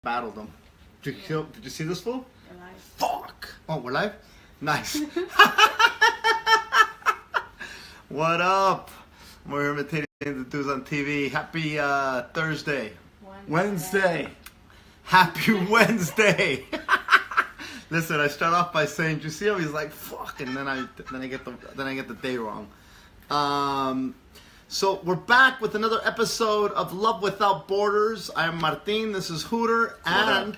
battled them. Did you see this fool? We're live. Fuck! Oh, we're live? Nice. What up? We're imitating the dudes on TV. Happy Thursday. Wednesday. Happy Wednesday. Listen, I start off by saying, "Do you see him?" He's like, "Fuck," and then I get the day wrong. So we're back with another episode of Love Without Borders. I am Martin. This is Hooter and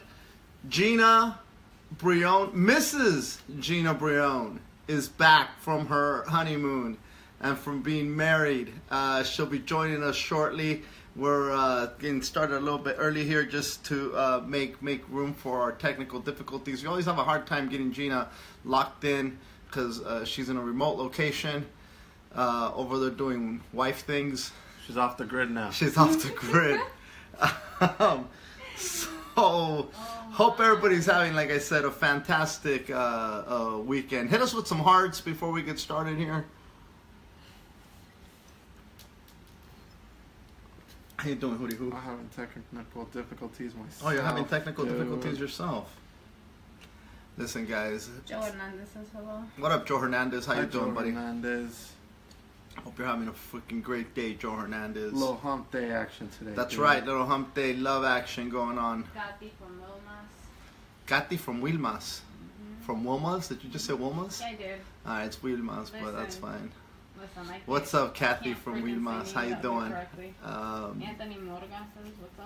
Gina Brillon. Mrs. Gina Brillon is back from her honeymoon and from being married. She'll be joining us shortly. We're getting started a little bit early here just to make room for our technical difficulties. We always have a hard time getting Gina locked in because she's in a remote location over there doing wife things. She's off the grid now. She's off the grid. So, hope everybody's having, like I said, a fantastic weekend. Hit us with some hearts before we get started here. How you doing, Hootie Hoo? I'm having technical difficulties myself. Oh, you're having technical difficulties yourself. Listen, guys. Joe Hernandez says hello. What up, Joe Hernandez? How you doing, Joe buddy? Hernandez. Hope you're having a freaking great day, Joe Hernandez. Little hump day action today. That's dude. right, little hump day love action going on. Gatti from Wilmas. Gatti from Wilmas. From Wilmas? Did you just say Wilmas? Yeah, I did. Alright, it's Wilmas, but that's Listen. fine. Listen, I What's up, Kathy can't from freaking Wilmas? say How you that doing? correctly. Anthony Morgan says, what's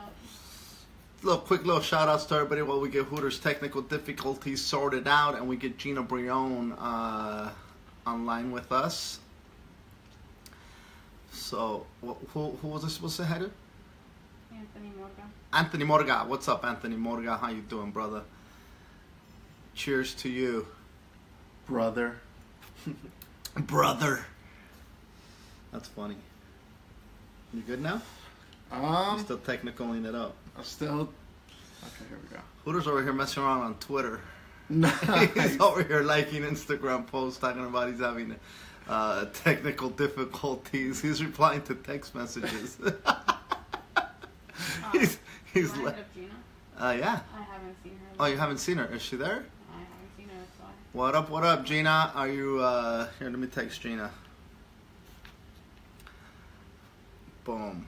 up? Quick little shout outs to everybody while we get Hooters technical difficulties sorted out and we get Gina Brillon online with us. So, who was I supposed to say hi to? Anthony Morgan. Anthony Morga. What's up, Anthony Morga? How you doing, brother? Cheers to you. Brother. Brother. That's funny. You good now? You still technicaling it up. I'm still. Okay, here we go. Hooters over here messing around on Twitter. Nice. He's over here liking Instagram posts talking about he's having technical difficulties. He's replying to text messages. he's Remind like, of Gina? yeah. I haven't seen her. Oh, you haven't seen her? Is she there? I haven't seen her, so What up, Gina? Are you, here, let me text Gina. Boom.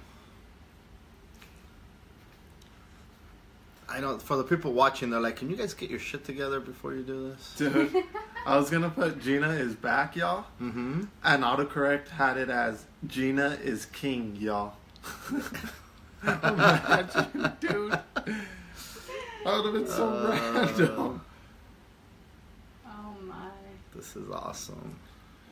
I know, for the people watching, they're like, can you guys get your shit together before you do this? Dude, I was gonna put Gina is back, y'all. Mm-hmm. And autocorrect had it as Gina is king, y'all. Imagine, dude. That would have been so random. Oh my. This is awesome.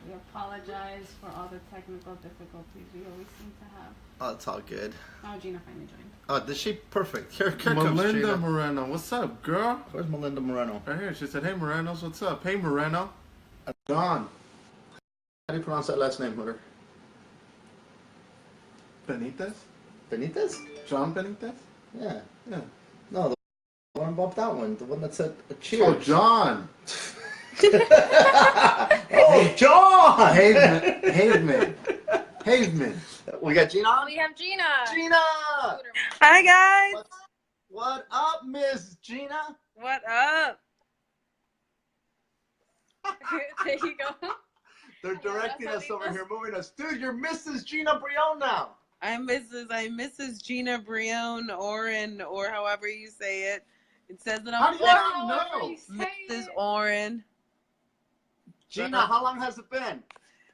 We apologize for all the technical difficulties we always seem to have. Oh, it's all good. Oh, Gina finally joined. Oh, did she? Perfect. Here comes Melinda Gina. Moreno, what's up, girl? Where's Melinda Moreno? Right here. She said, "Hey, Morenos, what's up? Hey, Moreno." Gone. How do you pronounce that last name, Hooter? Benitez? Benitez? John Benitez? Yeah. Yeah. No, the one above that one. The one that said cheers. Oh, John. Oh, John! Haveman. We got Gina on? We have Gina. Gina! Hi guys. What up, Miss Gina? What up? There you go. They're directing us over here, moving us. Dude, you're Mrs. Gina Brillon now. I'm Mrs. Gina Brillon, or however you say it. It says that How I'm do you know? Mrs. Oren. Gina, how long has it been?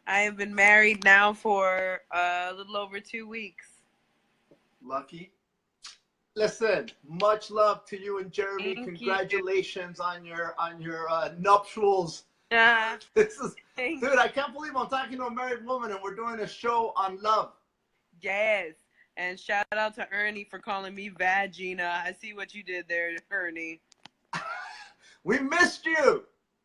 I have been married now for a little over 2 weeks. Lucky. Listen, much love to you and Jeremy. Thank Congratulations on your nuptials. This is, Thank dude, I can't believe I'm talking to a married woman and we're doing a show on love. Yes. And shout out to Ernie for calling me Vagina. I see what you did there, Ernie. We missed you.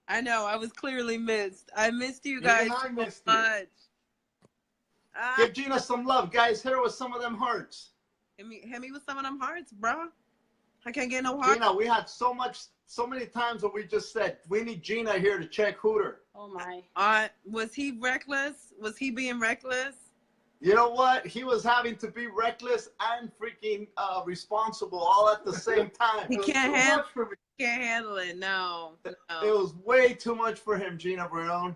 I know, I was clearly missed. I missed you guys Even I so missed you. much. Give Gina some love, guys. Hit her with some of them hearts. Hit me with some of them hearts, bro. I can't get no hearts. Gina, we had so many times where we just said, we need Gina here to check Hooter. Oh my. Was he reckless? Was he being reckless? You know what? He was having to be reckless and freaking responsible all at the same time. He It was can't too handle. much for me. Can't handle it. No. It No. was way too much for him, Gina Brillon.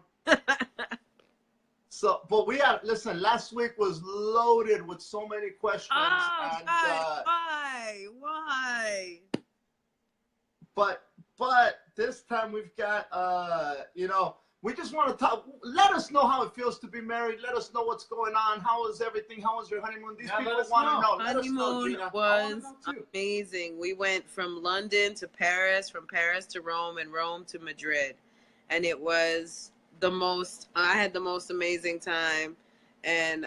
So, but we had, listen, last week was loaded with so many questions. Oh, And, God, why? but this time we've got, you know, we just want to talk. Let us know how it feels to be married. Let us know what's going on. How is everything? How was your honeymoon? These people want to know. Let us know, Honeymoon Gina. was amazing. We went from London to Paris, from Paris to Rome, and Rome to Madrid. And it was I had the most amazing time. And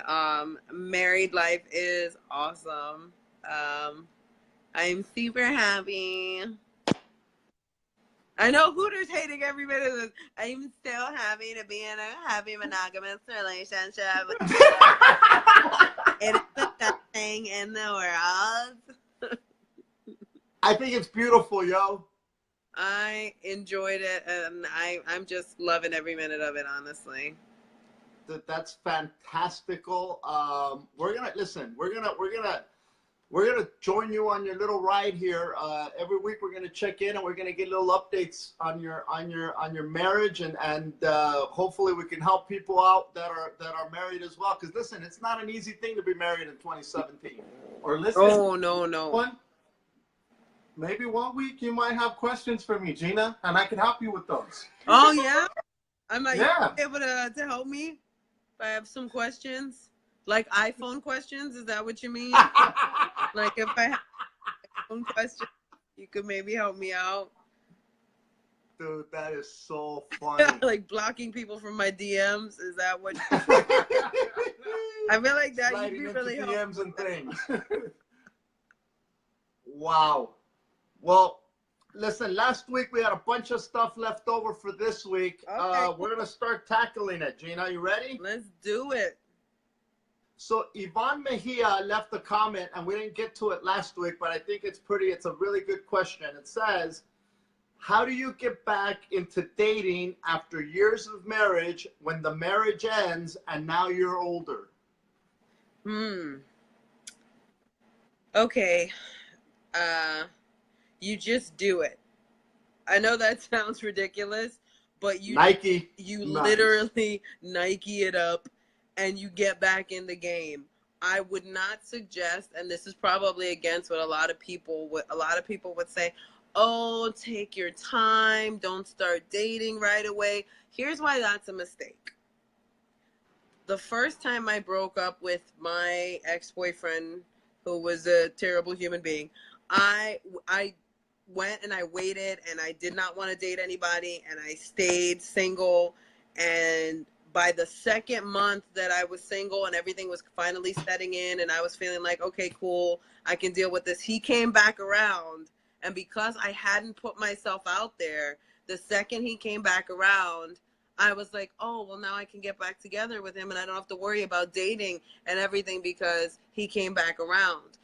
married life is awesome. I'm super happy. I know Hooter's hating every minute of this. I'm so happy to be in a happy monogamous relationship. It is the best thing in the world. I think it's beautiful, yo. I enjoyed it, and I'm just loving every minute of it, honestly. That's fantastical. We're gonna listen. We're gonna join you on your little ride here. Every week we're gonna check in and we're gonna get little updates on your marriage and hopefully we can help people out that are married as well. Because listen, it's not an easy thing to be married in 2017. Or listen. Oh no. Maybe one week you might have questions for me, Gina, and I can help you with those. Oh yeah, I might Yeah. be able to help me if I have some questions, like iPhone questions. Is that what you mean? Like if I have some questions, you could maybe help me out. Dude, that is so funny. Like blocking people from my DMs. Is that what? I feel like that Sliding you'd be really into helpful. DMs and things. Wow. Well, listen, last week we had a bunch of stuff left over for this week. Okay. We're going to start tackling it. Gina, you ready? Let's do it. So Yvonne Mejia left a comment, and we didn't get to it last week, but I think it's a really good question. It says, how do you get back into dating after years of marriage when the marriage ends and now you're older? Okay. You just do it. I know that sounds ridiculous, but you literally Nike it up and you get back in the game. I would not suggest, and this is probably against what a lot of people would say, oh, take your time, don't start dating right away. Here's why that's a mistake. The first time I broke up with my ex-boyfriend, who was a terrible human being, I went and I waited and I did not want to date anybody and I stayed single. And by the second month that I was single and everything was finally setting in and I was feeling like, okay, cool, I can deal with this, he came back around. And because I hadn't put myself out there, the second he came back around, I was like, oh, well, now I can get back together with him and I don't have to worry about dating and everything because he came back around.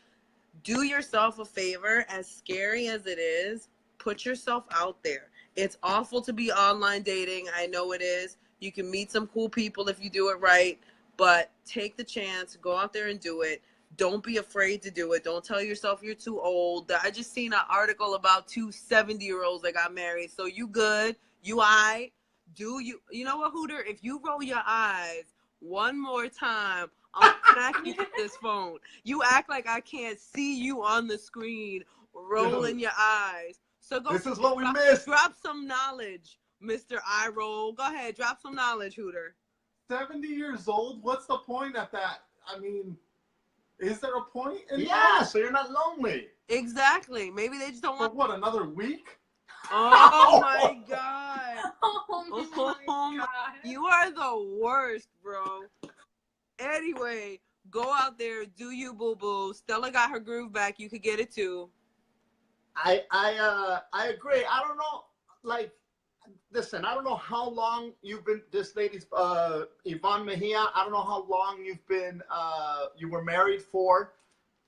Do yourself a favor, as scary as it is, put yourself out there. It's awful to be online dating. I know it is. You can meet some cool people if you do it right, but take the chance, go out there and do it. Don't be afraid to do it. Don't tell yourself you're too old. I just seen an article about two 70-year-olds that got married. So you good, you all right. You know what, Hooter? If you roll your eyes one more time, I'll smack you with this phone. You act like I can't see you on the screen rolling your eyes. So go. This is what we missed. Drop some knowledge, Mr. Eye Roll. Go ahead, drop some knowledge, Hooter. 70 years old? What's the point at that? I mean, is there a point in Yeah, that? so you're not lonely. Exactly. Maybe they just don't For want. what, another week? Oh my God. Oh my God. You are the worst, bro. Anyway, go out there, do you, boo boo. Stella got her groove back. You could get it too. I agree. I don't know, like, listen, I don't know how long you've been, this lady's, Yvonne Mejia, I don't know how long you've been, you were married for,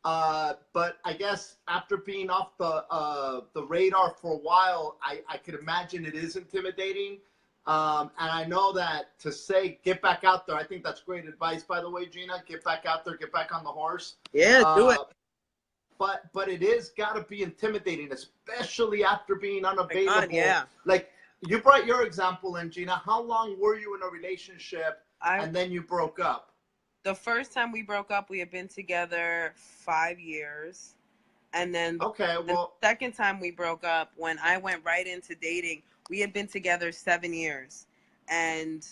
but I guess after being off the radar for a while, I could imagine it is intimidating. And I know that to say get back out there, I think that's great advice, by the way, Gina. Get back out there, get back on the horse. Yeah, do it. But it is got to be intimidating, especially after being unavailable. God, yeah. Like you brought your example in, Gina. How long were you in a relationship and then you broke up? The first time we broke up, we had been together 5 years. And then the second time we broke up, when I went right into dating, we had been together 7 years. And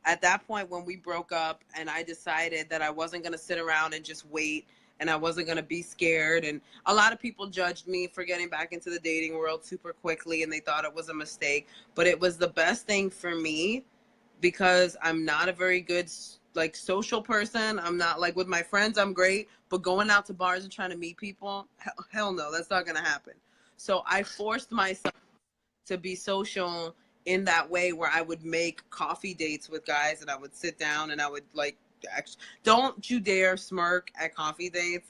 at that point when we broke up and I decided that I wasn't going to sit around and just wait and I wasn't going to be scared. And a lot of people judged me for getting back into the dating world super quickly and they thought it was a mistake. But it was the best thing for me because I'm not a very good social person. I'm not like with my friends, I'm great. But going out to bars and trying to meet people, hell no, that's not going to happen. So I forced myself to be social in that way where I would make coffee dates with guys and I would sit down and I would don't you dare smirk at coffee dates.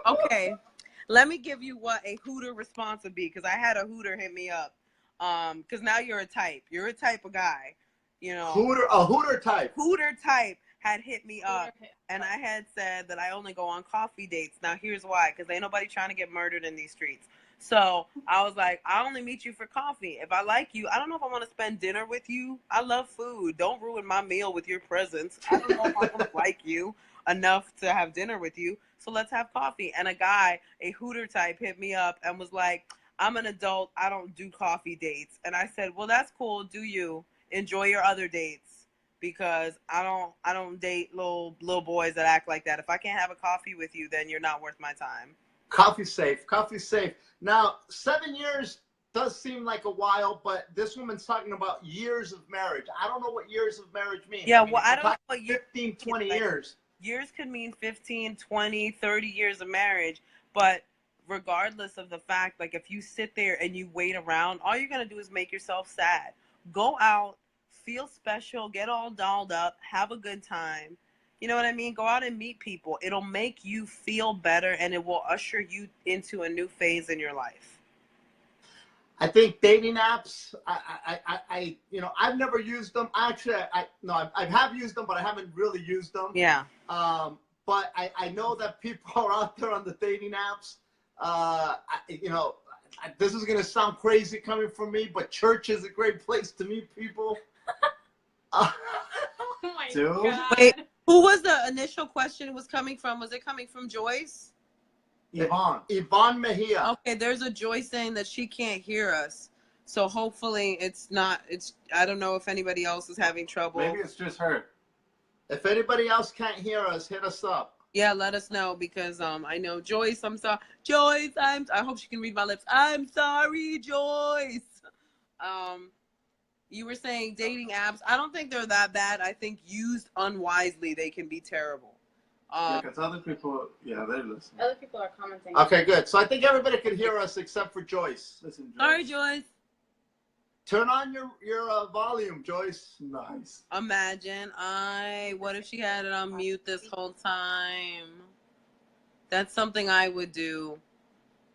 Okay, let me give you what a Hooter response would be, because I had a Hooter hit me up. Because now you're a type of guy, you know. Hooter type. Hooter type had hit me up, and I had said that I only go on coffee dates. Now here's why, because ain't nobody trying to get murdered in these streets. So I was like, I only meet you for coffee. If I like you, I don't know if I want to spend dinner with you. I love food. Don't ruin my meal with your presence. I don't know if I'm going to like you enough to have dinner with you. So let's have coffee. And a guy, a Hooter type, hit me up and was like, I'm an adult. I don't do coffee dates. And I said, well, that's cool. Do you enjoy your other dates? Because I don't date little boys that act like that. If I can't have a coffee with you, then you're not worth my time. Coffee safe. Now, 7 years does seem like a while, but this woman's talking about years of marriage. I don't know what years of marriage mean. Yeah, well, I don't know what 15, 20 years. Years could mean 15, 20, 30 years of marriage, but regardless of the fact, like if you sit there and you wait around, all you're going to do is make yourself sad. Go out, feel special, get all dolled up, have a good time. You know what I mean? Go out and meet people. It'll make you feel better, and it will usher you into a new phase in your life. I think dating apps, I've never used them. Actually, I have used them, but I haven't really used them. Yeah. But I know that people are out there on the dating apps. This is going to sound crazy coming from me, but church is a great place to meet people. Oh my God. Wait. Who was the initial question was coming from? Was it coming from Joyce? Yvonne Mejia. Okay, there's a Joyce saying that she can't hear us. So hopefully I don't know if anybody else is having trouble. Maybe it's just her. If anybody else can't hear us, hit us up. Yeah, let us know, because I know Joyce, I'm sorry. Joyce, I hope she can read my lips. I'm sorry, Joyce. You were saying dating apps. I don't think they're that bad. I think used unwisely, they can be terrible. Because other people, they're listening. Other people are commenting. Okay, good. So I think everybody can hear us except for Joyce. Listen, Joyce. Sorry, Joyce. Turn on your volume, Joyce. Nice. Imagine, what if she had it on mute this whole time? That's something I would do.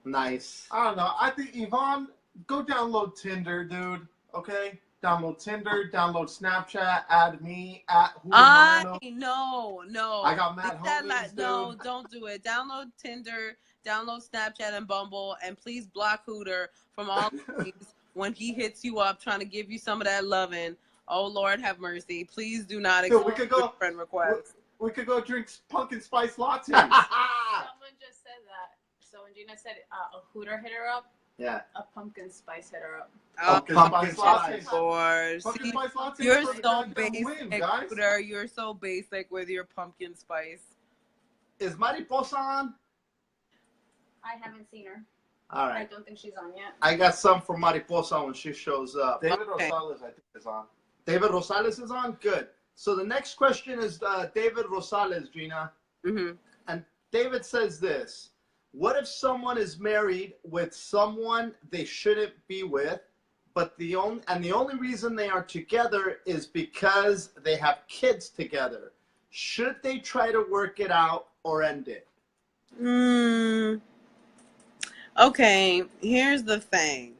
Nice. I don't know. I think, Yvonne, go download Tinder, dude. Okay? Download Tinder, download Snapchat, add me at Moreno. No. I got mad homies, dude. No, don't do it. Download Tinder, download Snapchat and Bumble, and please block Hooter from all these when he hits you up trying to give you some of that loving. Oh, Lord have mercy. Please do not accept friend requests. We could go drink pumpkin spice lattes. Someone just said that. So when Gina said a Hooter hit her up, yeah, a pumpkin spice hit her up. Oh, pumpkin spice. Pumpkin spice latte. You're so basic, guys. Hooter. You're so basic with your pumpkin spice. Is Mariposa on? I haven't seen her. All right. I don't think she's on yet. I got some for Mariposa when she shows up. David Rosales, I think, is on. David Rosales is on? Good. So the next question is David Rosales, Gina. Mm-hmm. And David says this. What if someone is married with someone they shouldn't be with, but the only reason they are together is because they have kids together? Should they try to work it out or end it? Okay, here's the thing.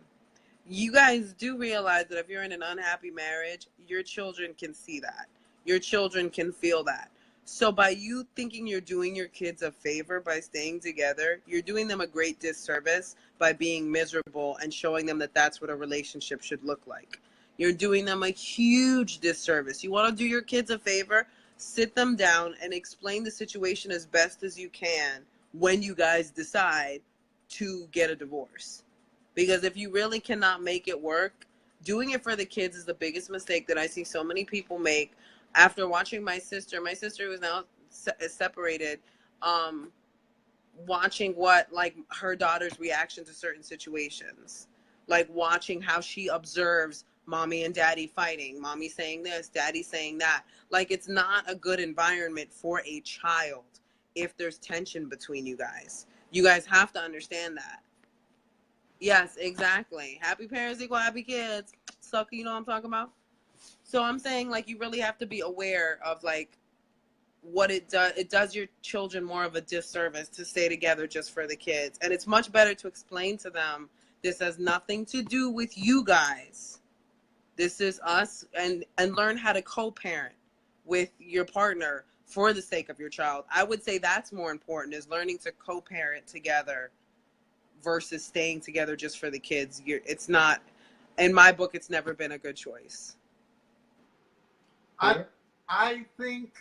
you guys do realize that if you're in an unhappy marriage, your children can see that. Your children can feel that. So by you thinking you're doing your kids a favor by staying together, you're doing them a great disservice by being miserable and showing them that that's what a relationship should look like. You're doing them a huge disservice. You want to do your kids a favor? Sit them down and explain the situation as best as you can when you guys decide to get a divorce. Because if you really cannot make it work, doing it for the kids is the biggest mistake that I see so many people make. After watching my sister who is now separated, watching like her daughter's reaction to certain situations, like watching how she observes mommy and daddy fighting, mommy saying this, daddy saying that. Like, it's not a good environment for a child if there's tension between you guys. You guys have to understand that. Yes, exactly. Happy parents equal happy kids. Sucker, you know what I'm talking about? So I'm saying, like, you really have to be aware of, like, what it does. It does your children more of a disservice to stay together just for the kids. And it's much better to explain to them, this has nothing to do with you guys. This is us, and learn how to co-parent with your partner for the sake of your child. I would say that's more important, is learning to co-parent together versus staying together just for the kids. It's not, in my book, it's never been a good choice. I think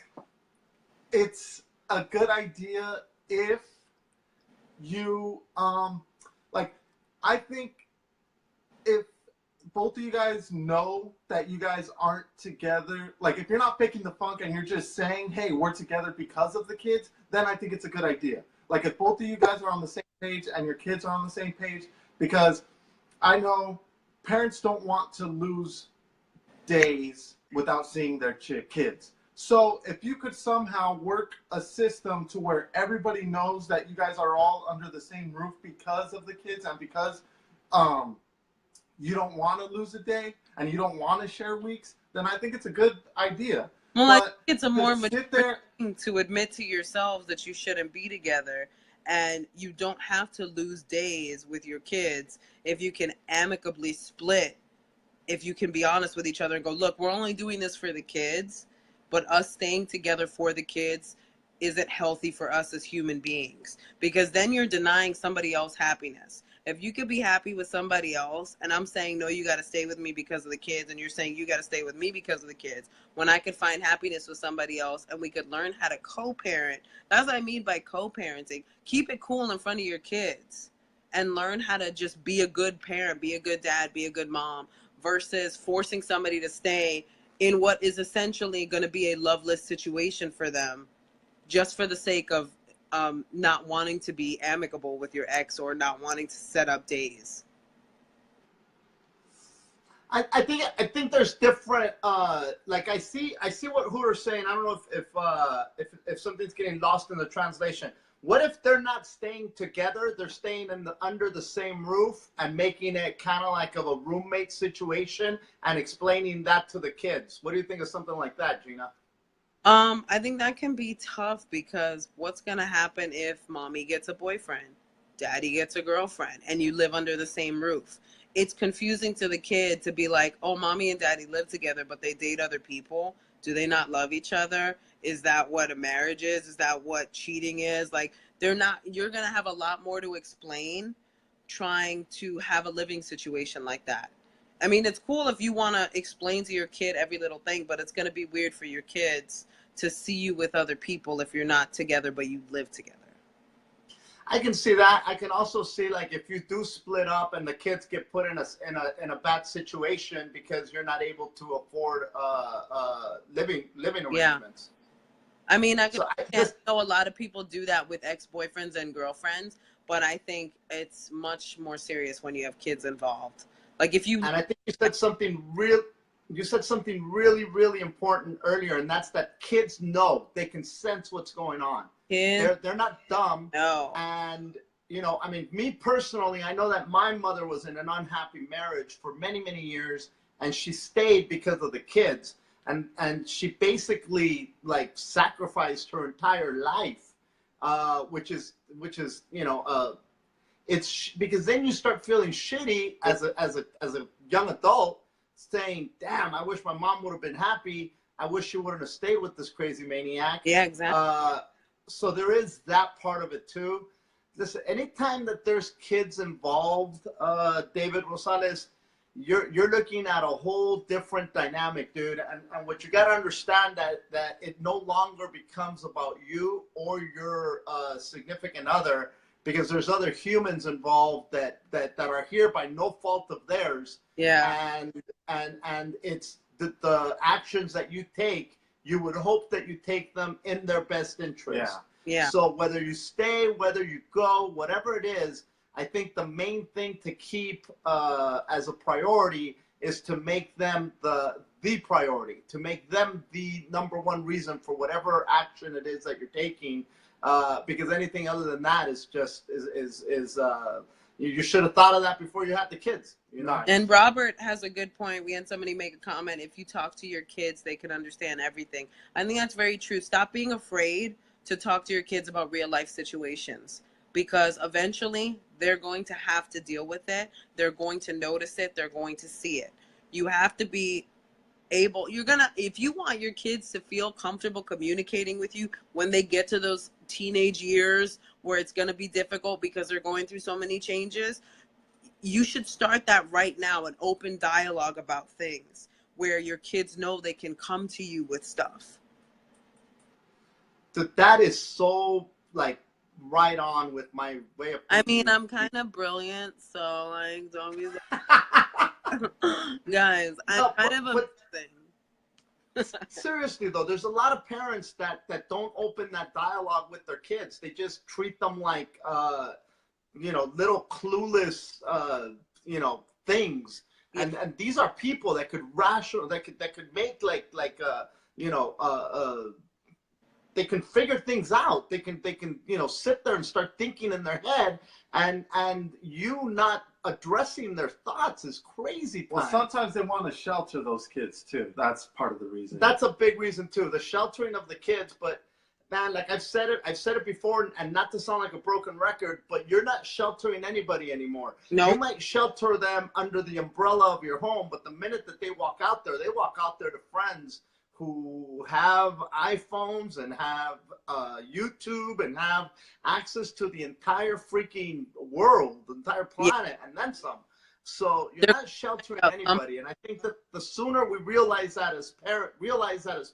it's a good idea if you like, I think if both of you guys know that you guys aren't together, like if you're not faking the funk and you're just saying, hey, we're together because of the kids, then I think it's a good idea. Like, if both of you guys are on the same page and your kids are on the same page, because I know parents don't want to lose days without seeing their kids. So if you could somehow work a system to where everybody knows that you guys are all under the same roof because of the kids, and because you don't want to lose a day and you don't want to share weeks, then I think it's a good idea. Well, but I think it's a more mature thing to admit to yourselves that you shouldn't be together, and you don't have to lose days with your kids if you can amicably split. If you can be honest with each other and go, look, we're only doing this for the kids, but us staying together for the kids isn't healthy for us as human beings, because then you're denying somebody else's happiness. If you could be happy with somebody else, and I'm saying, no, you got to stay with me because of the kids, and you're saying you got to stay with me because of the kids, when I could find happiness with somebody else and we could learn how to co-parent. That's what I mean by co-parenting. Keep it cool in front of your kids and learn how to just be a good parent, be a good dad, be a good mom, versus forcing somebody to stay in what is essentially going to be a loveless situation for them just for the sake of not wanting to be amicable with your ex or not wanting to set up days. I think there's different. Like I see what Hooter's saying. I don't know if something's getting lost in the translation. What if they're not staying together? They're staying under the same roof and making it kind of like of a roommate situation and explaining that to the kids. What do you think of something like that, Gina? I think that can be tough, because what's going to happen if mommy gets a boyfriend, daddy gets a girlfriend, and you live under the same roof? It's confusing to the kid to be like, oh, mommy and daddy live together, but they date other people. Do they not love each other? Is that what a marriage is? Is that what cheating is? Like, they're not, you're going to have a lot more to explain trying to have a living situation like that. I mean, it's cool if you want to explain to your kid every little thing, but it's going to be weird for your kids to see you with other people if you're not together, but you live together. I can see that. I can also see, like, if you do split up and the kids get put in a bad situation because you're not able to afford living arrangements. Yeah. I mean, I know a lot of people do that with ex-boyfriends and girlfriends, but I think it's much more serious when you have kids involved. Like, if you, and I think you said something really, really important earlier, and that's that kids know, they can sense what's going on. They're not dumb. No. And, you know, I mean, me personally, I know that my mother was in an unhappy marriage for many, many years, and she stayed because of the kids. And she basically, like, sacrificed her entire life, which is, you know, it's because then you start feeling shitty as a young adult, saying, "Damn, I wish my mom would have been happy. I wish she wouldn't have stayed with this crazy maniac." Yeah, exactly. So there is that part of it too. Listen, anytime that there's kids involved, David Rosales, you're looking at a whole different dynamic, dude. And what you got to understand that it no longer becomes about you or your significant other, because there's other humans involved that are here by no fault of theirs. Yeah. And it's the actions that you take, you would hope that you take them in their best interest. Yeah. So whether you stay, whether you go, whatever it is, I think the main thing to keep as a priority is to make them the priority, to make them the number one reason for whatever action it is that you're taking. Because anything other than that is just you should have thought of that before you had the kids. You know? And Robert has a good point. We had somebody make a comment: if you talk to your kids, they can understand everything. I think that's very true. Stop being afraid to talk to your kids about real life situations, because eventually they're going to have to deal with it. They're going to notice it. They're going to see it. You have to be able, if you want your kids to feel comfortable communicating with you when they get to those teenage years where it's going to be difficult because they're going through so many changes, you should start that right now, an open dialogue about things where your kids know they can come to you with stuff. That is so like right on with my way of thinking. I mean, I'm kind of brilliant, so like, don't be guys, I'm kind of a thing. Seriously though, there's a lot of parents that don't open that dialogue with their kids. They just treat them like little clueless things. Yeah. And these are people that could make they can figure things out. They can sit there and start thinking in their head, and you not addressing their thoughts is crazy. Well, sometimes they want to shelter those kids too. That's part of the reason. That's a big reason too, the sheltering of the kids. But man, like I've said it before, and not to sound like a broken record, but you're not sheltering anybody anymore. No. You might shelter them under the umbrella of your home, but the minute that they walk out there to friends who have iPhones and have YouTube and have access to the entire freaking world, the entire planet, and then some. So you're not sheltering anybody. And I think that the sooner we realize that as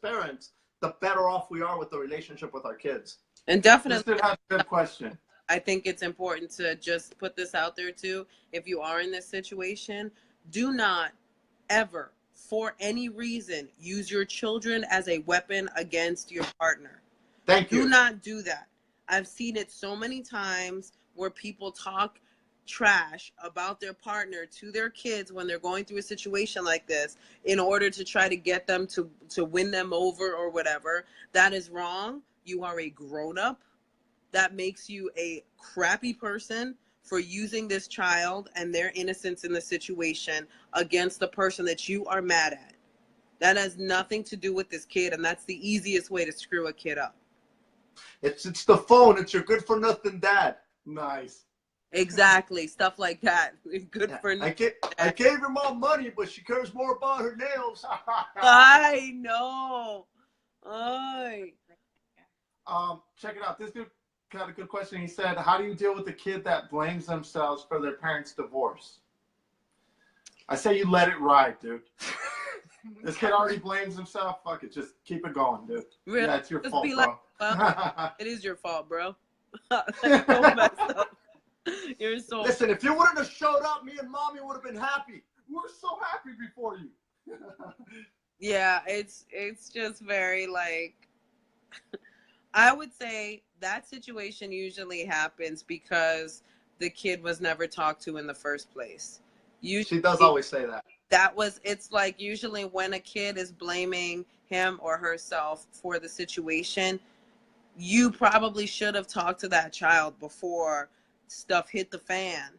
parents, the better off we are with the relationship with our kids. And definitely, this has a good question. I think it's important to just put this out there too. If you are in this situation, do not ever, for any reason, use your children as a weapon against your partner. Thank you. Do not do that. I've seen it so many times where people talk trash about their partner to their kids when they're going through a situation like this in order to try to get them to win them over or whatever. That is wrong. You are a grown-up. That makes you a crappy person for using this child and their innocence in the situation against the person that you are mad at. That has nothing to do with this kid, and that's the easiest way to screw a kid up. It's the phone. It's your good-for-nothing dad. Nice. Exactly. Stuff like that. Good for nothing. I gave her mom money, but she cares more about her nails. I know. Check it out. This dude got a good question. He said, how do you deal with the kid that blames themselves for their parents' divorce? I say you let it ride, dude. This kid already blames himself. Fuck it. Just keep it going, dude. Really? Yeah, it's your Just fault, be bro. like, well, it is your fault, bro. That's so messed up. You're so... Listen, if you wouldn't have showed up, me and mommy would have been happy. We were so happy before you. Yeah, it's just very like... I would say that situation usually happens because the kid was never talked to in the first place. Usually, she does always say that. It's like usually when a kid is blaming him or herself for the situation, you probably should have talked to that child before stuff hit the fan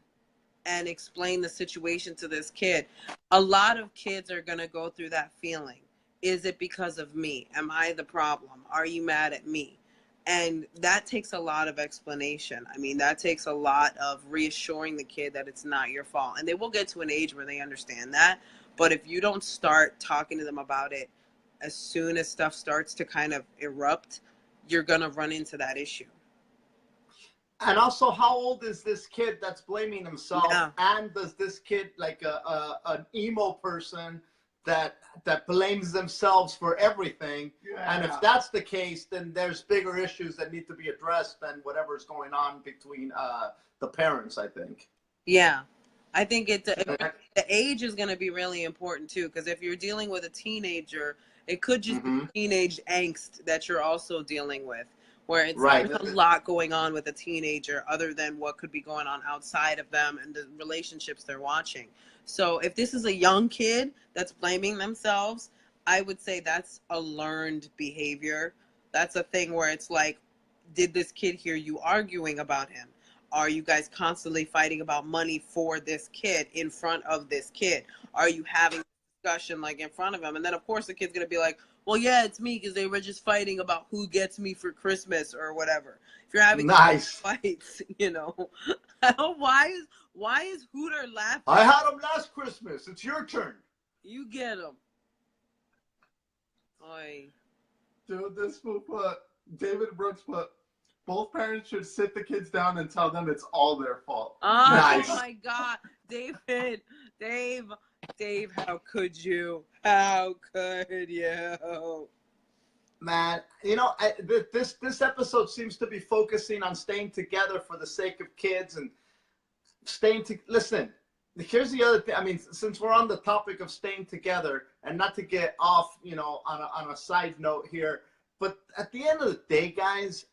and explain the situation to this kid. A lot of kids are going to go through that feeling. Is it because of me? Am I the problem? Are you mad at me? And that takes a lot of explanation. I mean, that takes a lot of reassuring the kid that it's not your fault. And they will get to an age where they understand that. But if you don't start talking to them about it as soon as stuff starts to kind of erupt, you're going to run into that issue. And also, how old is this kid that's blaming himself? Yeah. And does this kid, like an emo person that blames themselves for everything? Yeah. And if that's the case, then there's bigger issues that need to be addressed than whatever's going on between the parents, I think. Yeah. I think the age is going to be really important, too, because if you're dealing with a teenager, it could just be teenage angst that you're also dealing with, where it's there's a lot going on with a teenager other than what could be going on outside of them and the relationships they're watching. So if this is a young kid that's blaming themselves, I would say that's a learned behavior. That's a thing where it's like, did this kid hear you arguing about him? Are you guys constantly fighting about money for this kid in front of this kid? Are you having a discussion like in front of him? And then, of course, the kid's going to be like, well, yeah, it's me because they were just fighting about who gets me for Christmas or whatever. If you're having fights, you know, why is Hooter laughing? I had him last Christmas. It's your turn. You get him. Oy. Dude, this fool put, David Brooks put, both parents should sit the kids down and tell them it's all their fault. Oh, nice. My God. Dave, how could you? How could you? Man, you know, this episode seems to be focusing on staying together for the sake of kids and listen, here's the other thing. I mean, since we're on the topic of staying together, and not to get off, you know, on a side note here, but at the end of the day, guys,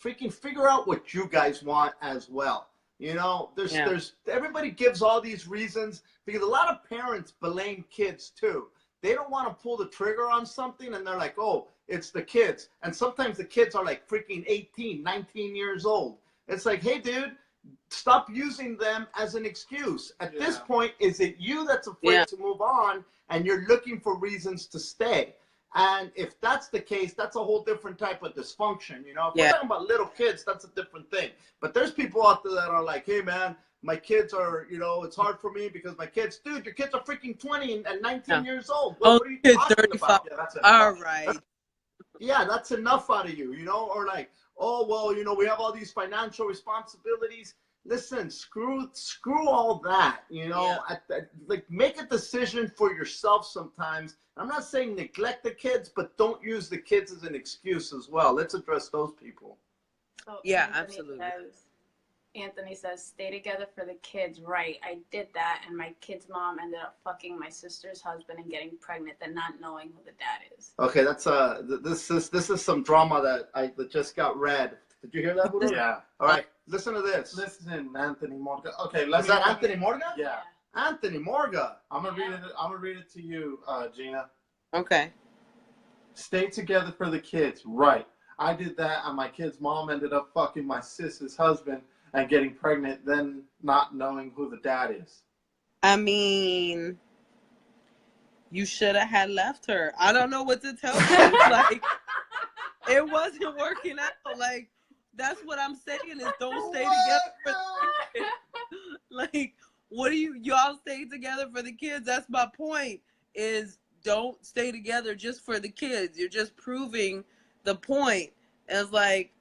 freaking figure out what you guys want as well. You know, there's everybody gives all these reasons because a lot of parents blame kids too. They don't want to pull the trigger on something and they're like, oh, it's the kids. And sometimes the kids are like freaking 18, 19 years old. It's like, hey, dude, stop using them as an excuse. At this point, is it you that's afraid to move on and you're looking for reasons to stay? And if that's the case, that's a whole different type of dysfunction. You know, if we're talking about little kids, that's a different thing. But there's people out there that are like, hey, man, my kids are, you know, it's hard for me because my kids, dude, your kids are freaking 20 and 19 years old. What are you talking 35. About? Yeah, that's all right. That's enough out of you, you know, or like, oh, well, you know, we have all these financial responsibilities. Listen, screw all that, you know, like make a decision for yourself sometimes. I'm not saying neglect the kids, but don't use the kids as an excuse as well. Let's address those people. So absolutely. Anthony says, stay together for the kids. Right. I did that. And my kid's mom ended up fucking my sister's husband and getting pregnant and not knowing who the dad is. Okay. That's, this is some drama that just got read. Did you hear that, Budo? Yeah. All right. Listen to this. Listen, Anthony Morga. Okay. Is that Anthony Morga? Yeah. Anthony Morga. I'm gonna read it to you, Gina. Okay. Stay together for the kids. Right. I did that, and my kid's mom ended up fucking my sister's husband and getting pregnant, then not knowing who the dad is. I mean, you should have had left her. I don't know what to tell you. Like, it wasn't working out. Like, that's what I'm saying is don't stay together for the kids. Like, what do y'all stay together for the kids? That's my point, is don't stay together just for the kids. You're just proving the point. It's like,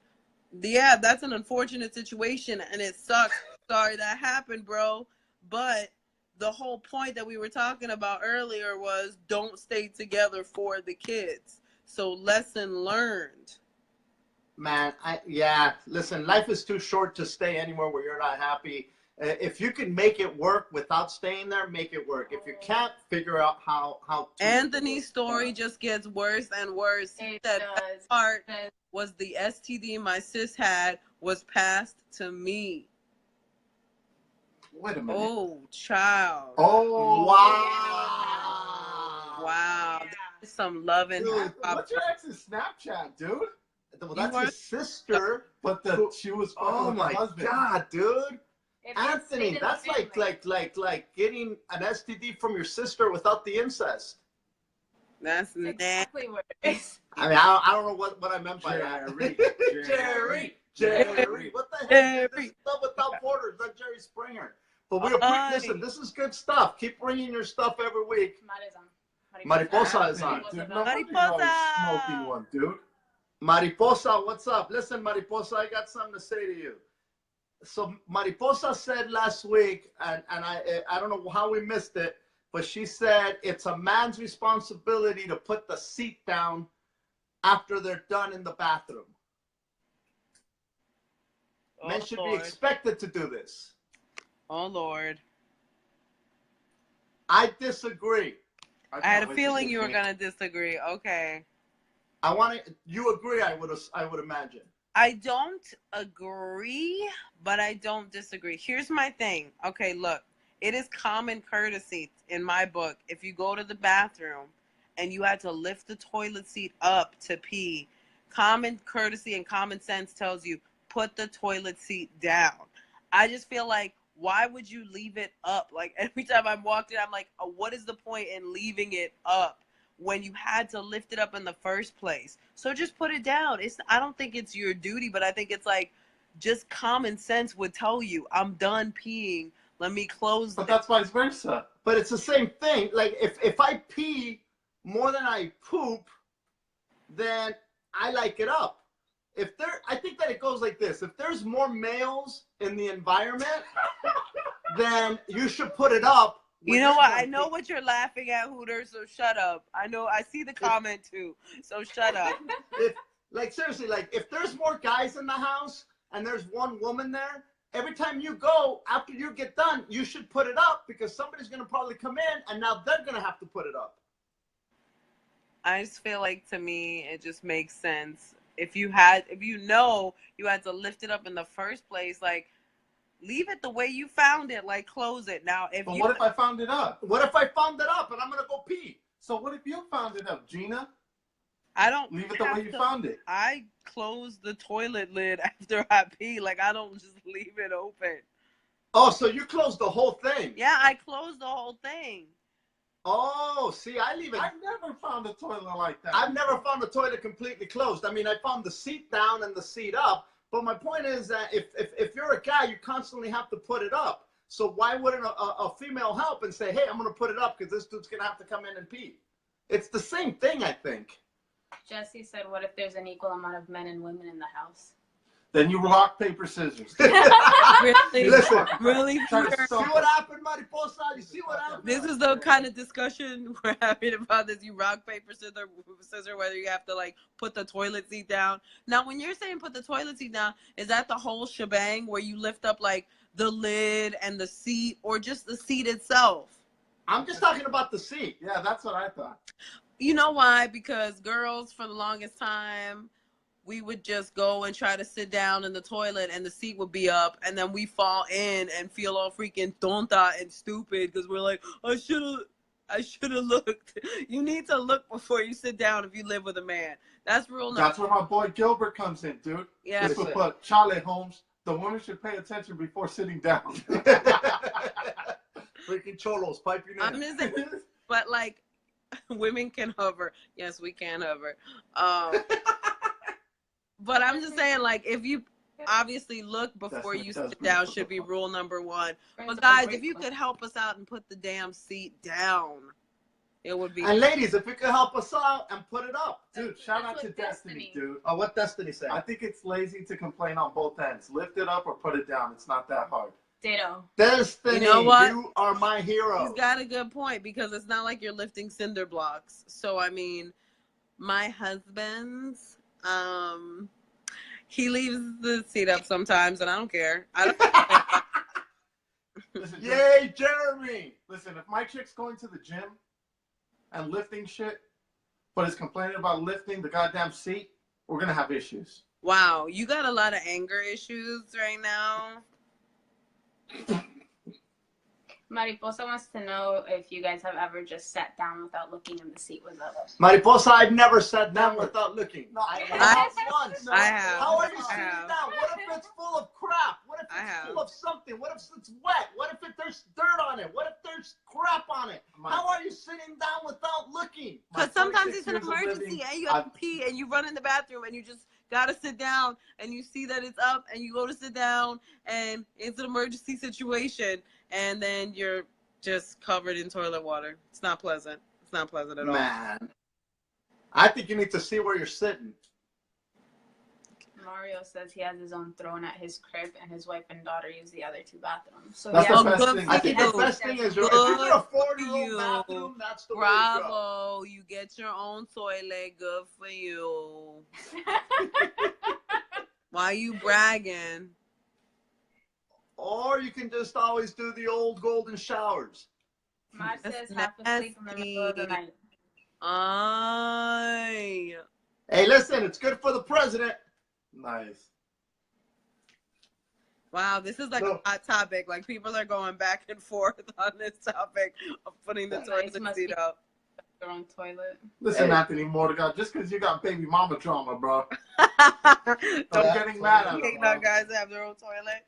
yeah, that's an unfortunate situation and it sucks. Sorry that happened, bro. But the whole point that we were talking about earlier was don't stay together for the kids. So lesson learned. Man, listen, life is too short to stay anywhere where you're not happy. If you can make it work without staying there, make it work. If you can't, figure out how to. Anthony's story just gets worse and worse. He said that part was the STD my sis had was passed to me. Wait a minute. Oh, child. Oh, wow. Wow. Yeah. That's some loving. Dude, what's your ex's Snapchat, dude? Well, that's his sister. But she was oh my husband. God, dude. Anthony, that's like getting an STD from your sister without the incest. That's exactly what it is. I mean, I don't know what I meant by that. Jerry. What the heck? This is Love Without Borders. That's Jerry Springer. But listen, this is good stuff. Keep bringing your stuff every week. Mariposa is on. Dude, Mariposa! Smoking one, dude. Mariposa, what's up? Listen, Mariposa, I got something to say to you. So Mariposa said last week, and I don't know how we missed it, but she said it's a man's responsibility to put the seat down after they're done in the bathroom. Men should be expected to do this. Oh, Lord. I disagree. I had a feeling you were going to disagree. Okay. You agree, I would imagine. I don't agree, but I don't disagree. Here's my thing. Okay, look. It is common courtesy in my book. If you go to the bathroom and you had to lift the toilet seat up to pee, common courtesy and common sense tells you, put the toilet seat down. I just feel like, why would you leave it up? Like, every time I'm walking, I'm like, oh, what is the point in leaving it up when you had to lift it up in the first place? So just put it down. I don't think it's your duty, but I think it's like, just common sense would tell you, I'm done peeing. Let me close. But that's vice versa. But it's the same thing. Like, if I pee more than I poop, then I like it up. I think that it goes like this. If there's more males in the environment, then you should put it up. You know what? I know what you're laughing at, Hooter, so shut up. I see the comment too, so shut up. Seriously, if there's more guys in the house and there's one woman there, every time you go, after you get done, you should put it up because somebody's going to probably come in and now they're going to have to put it up. I just feel like, to me, it just makes sense. If you know you had to lift it up in the first place, like, leave it the way you found it, like, close it. Now, what if I found it up? What if I found it up and I'm going to go pee? So what if you found it up, Gina? I don't leave it the way you found it. I close the toilet lid after I pee. Like, I don't just leave it open. Oh, so you close the whole thing? Yeah, I close the whole thing. Oh, see, I leave it. I've never found a toilet like that. I've never found a toilet completely closed. I mean, I found the seat down and the seat up. But my point is that if you're a guy, you constantly have to put it up. So why wouldn't a female help and say, hey, I'm going to put it up because this dude's going to have to come in and pee? It's the same thing, I think. Jesse said, what if there's an equal amount of men and women in the house? Then you rock, paper, scissors. Really? Listen. Really? See what happened, Mariposa? You see what happened? This is the kind of discussion we're having about this. You rock, paper, scissors, whether you have to, like, put the toilet seat down. Now, when you're saying put the toilet seat down, is that the whole shebang where you lift up, like, the lid and the seat, or just the seat itself? I'm just talking about the seat. Yeah, that's what I thought. You know why? Because girls, for the longest time, we would just go and try to sit down in the toilet and the seat would be up, and then we fall in and feel all freaking tonta and stupid because we're like, I should have looked. You need to look before you sit down if you live with a man. That's rule number. That's where my boy Gilbert comes in, dude. Yeah. But Charlie Holmes, the woman should pay attention before sitting down. Freaking cholos, pipe your name. I'm just saying, but like, women can hover. Yes, we can hover. But I'm just saying, like, if you obviously look before you sit down should be rule number one. But guys, if you could help us out and put the damn seat down, it would be. And ladies, if you could help us out and put it up. Dude, shout out to Destiny, dude. Oh, what Destiny said? I think it's lazy to complain on both ends. Lift it up or put it down. It's not that hard. Ditto. Destiny, you know what? You are my hero. He's got a good point, because it's not like you're lifting cinder blocks. So, I mean, my husband's, he leaves the seat up sometimes, and I don't care. Listen, yay, Jeremy! Listen, if my chick's going to the gym and lifting shit, but is complaining about lifting the goddamn seat, we're gonna have issues. Wow, you got a lot of anger issues right now. Mariposa wants to know if you guys have ever just sat down without looking and the seat was up. Mariposa, I've never sat down without looking. No, I have once. I have. How are you sitting down? What if it's full of crap? What if it's full of something? What if it's wet? What if there's dirt on it? What if there's crap on it? How are you sitting down without looking? Because sometimes emergency and you have to pee and you run in the bathroom and you just gotta sit down and you see that it's up and you go to sit down and it's an emergency situation and then you're just covered in toilet water. It's not pleasant. It's not pleasant at all. Man, I think you need to see where you're sitting. Mario says he has his own throne at his crib, and his wife and daughter use the other two bathrooms. So that's the best thing. I think the best thing is if you can afford your own bathroom, that's the way to go. Bravo! You get your own toilet. Good for you. Why are you bragging? Or you can just always do the old golden showers. Matt says half asleep in the middle of the night. Ay. Hey, listen, it's good for the president. Nice. Wow, this is like a hot topic. Like people are going back and forth on this topic of putting the toilet seat up. Their own toilet. Listen, Anthony Mordecai, just because you got baby mama trauma, bro. I'm getting mad at him. Not guys that have their own toilet.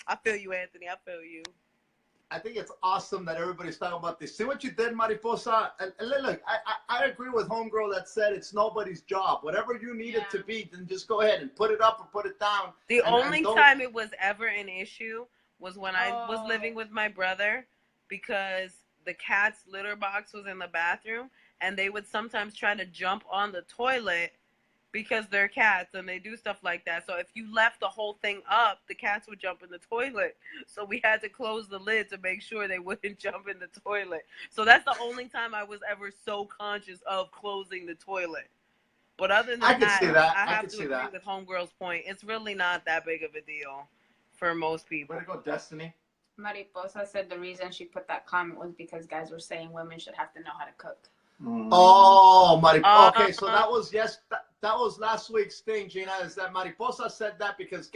I feel you, Anthony. I feel you. I think it's awesome that everybody's talking about this. See what you did, Mariposa? And look, I agree with Homegirl that said it's nobody's job. Whatever you need it to be, then just go ahead and put it up or put it down. The only time it was ever an issue was when I was living with my brother because the cat's litter box was in the bathroom and they would sometimes try to jump on the toilet because they're cats and they do stuff like that. So if you left the whole thing up, the cats would jump in the toilet. So we had to close the lid to make sure they wouldn't jump in the toilet. So that's the only time I was ever so conscious of closing the toilet. But other than that, I have to agree with Homegirl's point. It's really not that big of a deal for most people. Way to go, Destiny. Mariposa said the reason she put that comment was because guys were saying women should have to know how to cook. Oh, Mariposa. Okay, so that was that was last week's thing, Gina. Is that Mariposa said that because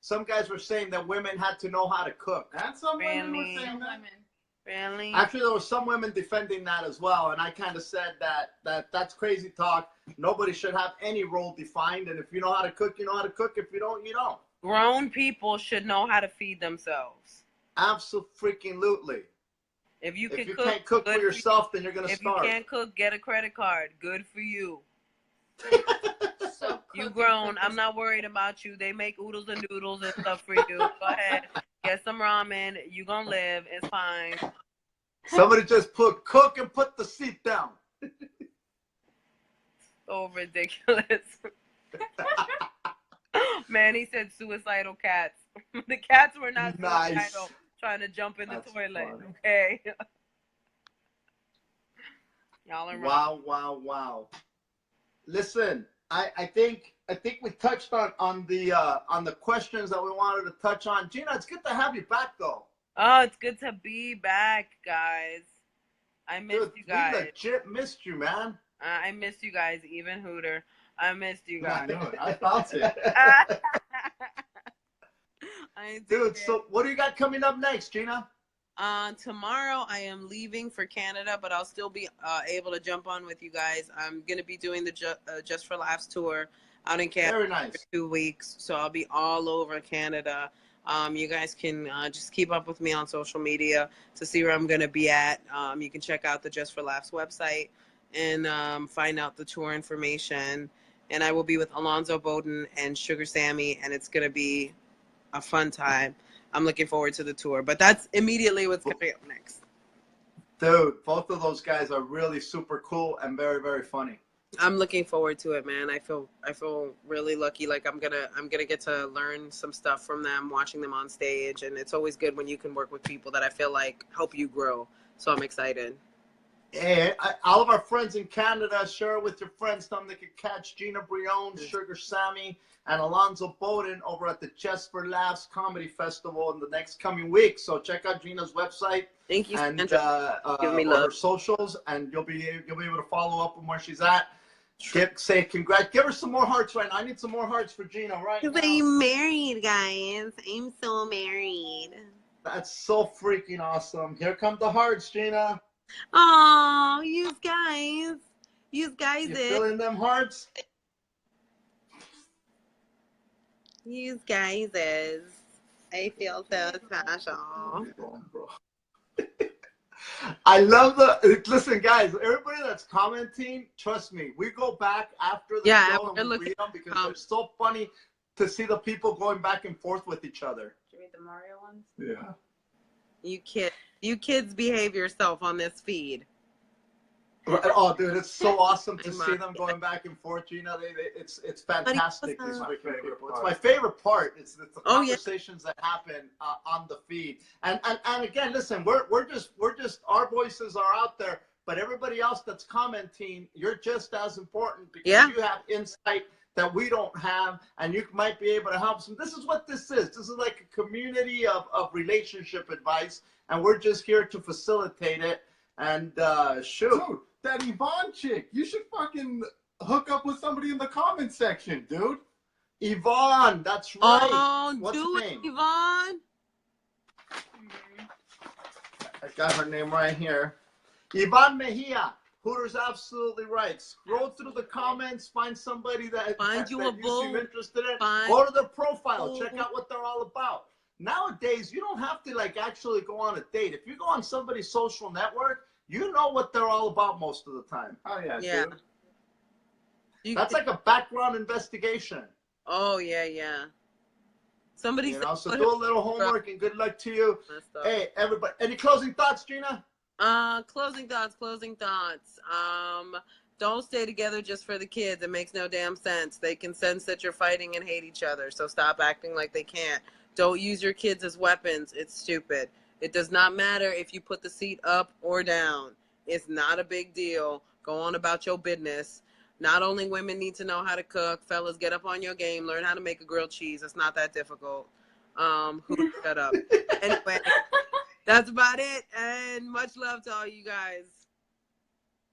some guys were saying that women had to know how to cook, and some women were saying that. Really? Actually, there were some women defending that as well, and I kind of said that's crazy talk. Nobody should have any role defined, and if you know how to cook, you know how to cook. If you don't, you don't. Grown people should know how to feed themselves. Absolutely. If you can't cook for yourself, then you're going to starve. If you can't cook, get a credit card. Good for you. You grown. I'm not worried about you. They make oodles and noodles and stuff for you. Go ahead. Get some ramen. You going to live. It's fine. Somebody just put cook and put the seat down. So ridiculous. Man, he said suicidal cats. The cats were not suicidal. Trying to jump in the toilet. Funny. Okay. Y'all are wrong. Wow. Listen, I think we touched on the questions that we wanted to touch on. Gina, it's good to have you back though. Oh, it's good to be back, guys. I missed you guys. We legit missed you, man. I missed you guys, even Hooter. I missed you guys. I felt it. Dude, so what do you got coming up next, Gina? Tomorrow I am leaving for Canada, but I'll still be able to jump on with you guys. I'm going to be doing the Just for Laughs tour out in Canada for 2 weeks. So I'll be all over Canada. You guys can just keep up with me on social media to see where I'm going to be at. You can check out the Just for Laughs website and find out the tour information. And I will be with Alonzo Bowden and Sugar Sammy, and it's going to be a fun time. I'm looking forward to the tour, but that's immediately what's coming up next. Dude, both of those guys are really super cool and very, very funny. I'm looking forward to it, man. I feel really lucky. Like I'm gonna get to learn some stuff from them, watching them on stage, and it's always good when you can work with people that I feel like help you grow. So I'm excited. Hey, all of our friends in Canada, share it with your friends. Tell them they can catch Gina Brillon, Sugar Sammy, and Alonzo Bowden over at the Just for Laughs Comedy Festival in the next coming week. So check out Gina's website. Thank you, and give me love. her socials, and you'll be able to follow up on where she's at. Say congrats. Give her some more hearts right now. I need some more hearts for Gina right now. I'm married, guys. I'm so married. That's so freaking awesome. Here come the hearts, Gina. Oh, you guys. You feeling them hearts? You guys I feel so special. I love listen, guys, everybody that's commenting, trust me, we go back after the show and we read them because they're so funny to see the people going back and forth with each other. Did you read the Mario ones? Yeah. You kids behave yourself on this feed. Oh, dude, it's so awesome to see them going back and forth, Gina. It's fantastic. It's my favorite part. It's my favorite part. It's the conversations that happen on the feed. And again, listen, we're just our voices are out there, but everybody else that's commenting, you're just as important because you have insight that we don't have, and you might be able to help some. This is what this is. This is like a community of relationship advice, and we're just here to facilitate it. And shoot. Dude, that Yvonne chick, you should fucking hook up with somebody in the comment section, dude. Yvonne, that's right. Oh, what's her name? Yvonne. I got her name right here. Yvonne Mejia. Hooter's absolutely right. Scroll through the comments, find somebody that you seem interested in. Go to their profile, check out what they're all about. Nowadays, you don't have to like actually go on a date. If you go on somebody's social network, you know what they're all about most of the time. Oh yeah. Dude. That's like a background investigation. Oh yeah. Somebody so do a little homework and good luck to you. Hey, everybody, any closing thoughts, Gina? Closing thoughts. Don't stay together just for the kids. It makes no damn sense. They can sense that you're fighting and hate each other, so stop acting like they can't. Don't use your kids as weapons. It's stupid. It does not matter if you put the seat up or down. It's not a big deal. Go on about your business. Not only women need to know how to cook. Fellas, get up on your game. Learn how to make a grilled cheese. It's not that difficult. Shut up. Anyway, that's about it. And much love to all you guys.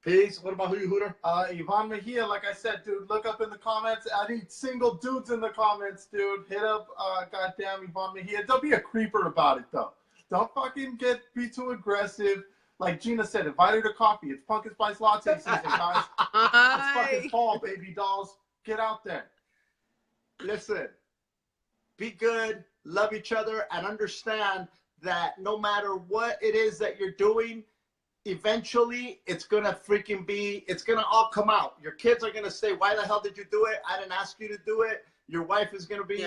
Peace. What about you, Hooter? Yvonne Mejia, like I said, dude, look up in the comments. I need single dudes in the comments, dude. Hit up, goddamn Yvonne Mejia. Don't be a creeper about it, though. Don't fucking be too aggressive. Like Gina said, invite her to coffee. It's pumpkin spice latte season, guys. It's fucking fall, baby dolls. Get out there. Listen, be good, love each other, and understand that no matter what it is that you're doing, eventually it's gonna all come out. Your kids are gonna say, why the hell did you do it? I didn't ask you to do it. Your wife is gonna be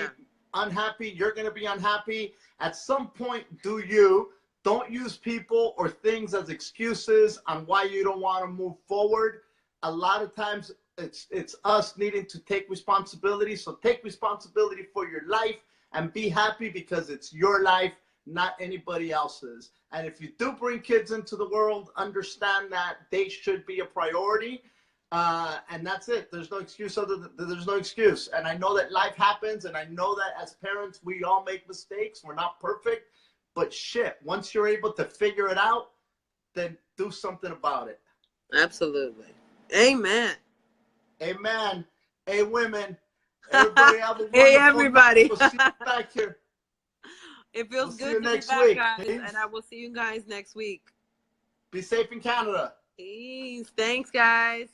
unhappy. You're gonna be unhappy. At some point, don't use people or things as excuses on why you don't want to move forward. A lot of times it's us needing to take responsibility. So take responsibility for your life and be happy because it's your life, not anybody else's. And if you do bring kids into the world, understand that they should be a priority. And that's it. There's no excuse there's no excuse. And I know that life happens, and I know that as parents, we all make mistakes. We're not perfect. But shit, once you're able to figure it out, then do something about it. Absolutely. Amen. Amen. Hey, women. Everybody have a wonderful Hey, everybody. We'll see you back here. It feels good to be back, guys. And I will see you guys next week. Be safe in Canada. Peace. Thanks, guys.